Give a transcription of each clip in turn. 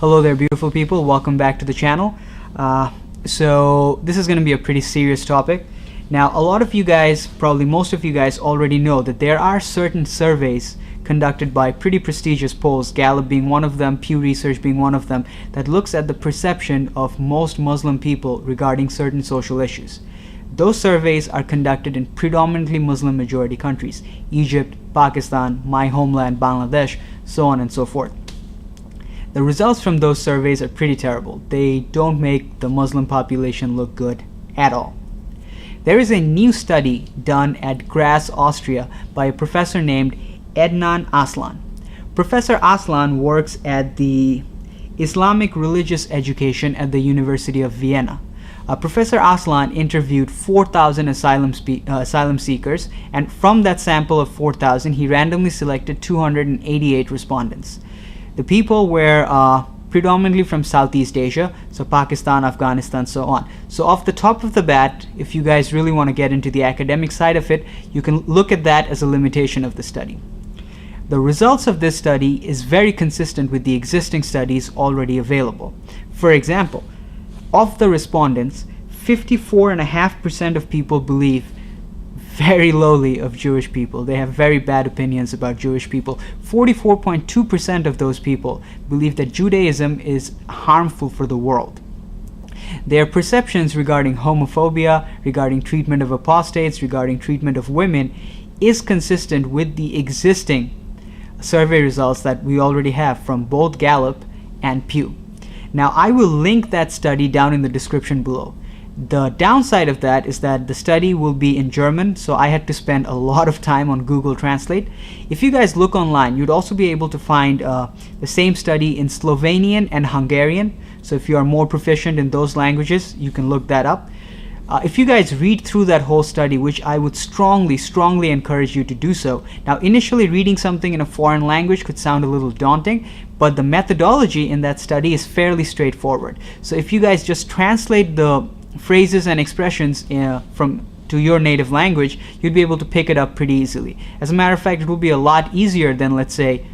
Hello there, beautiful people. Welcome back to the channel. So this is going to be a pretty serious topic. Now, a lot of you guys, probably most of you guys already know that there are certain surveys conducted by pretty prestigious polls, Gallup being one of them, Pew Research being one of them, that looks at the perception of most Muslim people regarding certain social issues. Those surveys are conducted in predominantly Muslim majority countries: Egypt, Pakistan, my homeland, Bangladesh, so on and so forth. The results from those surveys are pretty terrible. They don't make the Muslim population look good at all. There is a new study done at Graz, Austria by a professor named Adnan Aslan. Professor Aslan works at the Islamic Religious Education at the University of Vienna. Professor Aslan interviewed 4,000 asylum seekers, and from that sample of 4,000, he randomly selected 288 respondents. The people were predominantly from Southeast Asia, so Pakistan, Afghanistan, so on. So off the top of the bat, if you guys really want to get into the academic side of it, you can look at that as a limitation of the study. The results of this study is very consistent with the existing studies already available. For example, of the respondents, 54.5% of people believe very lowly of Jewish people. They have very bad opinions about Jewish people. 44.2% of those people believe that Judaism is harmful for the world. Their perceptions regarding homophobia, regarding treatment of apostates, regarding treatment of women is consistent with the existing survey results that we already have from both Gallup and Pew. Now, I will link that study down in the description below. The downside of that is that the study will be in German, so I had to spend a lot of time on Google Translate. If you guys look online, you'd also be able to find the same study in Slovenian and Hungarian. So if you are more proficient in those languages, you can look that up. If you guys read through that whole study, which I would strongly encourage you to do so. Now, initially reading something in a foreign language could sound a little daunting, but the methodology in that study is fairly straightforward. So if you guys just translate the phrases and expressions to your native language, you'd be able to pick it up pretty easily. As a matter of fact, it will be a lot easier than, let's say,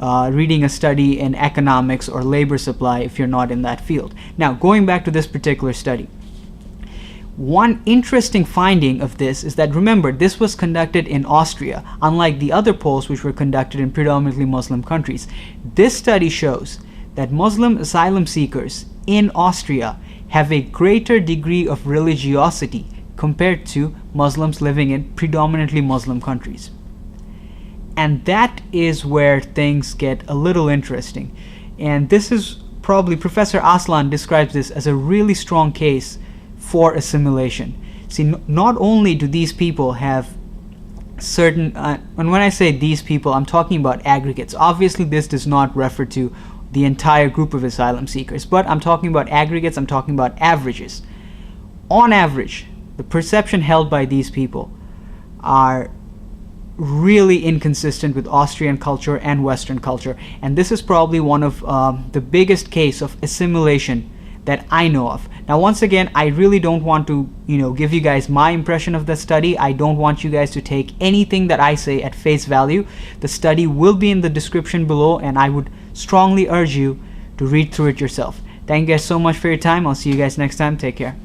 reading a study in economics or labor supply if you're not in that field. Now, going back to this particular study, one interesting finding of this is that, remember, this was conducted in Austria, unlike the other polls which were conducted in predominantly Muslim countries. This study shows that Muslim asylum seekers in Austria have a greater degree of religiosity compared to Muslims living in predominantly Muslim countries. And that is where things get a little interesting. And this is probably, Professor Aslan describes this as a really strong case for assimilation. See, not only do these people have certain, and when I say these people, I'm talking about aggregates. Obviously, this does not refer to the entire group of asylum seekers, but I'm talking about aggregates, I'm talking about averages. On average, the perception held by these people are really inconsistent with Austrian culture and Western culture, and this is probably one of the biggest case of assimilation that I know of. Now, once again, I really don't want to, give you guys my impression of the study. I don't want you guys to take anything that I say at face value. The study will be in the description below, and I would strongly urge you to read through it yourself. Thank you guys so much for your time. I'll see you guys next time. Take care.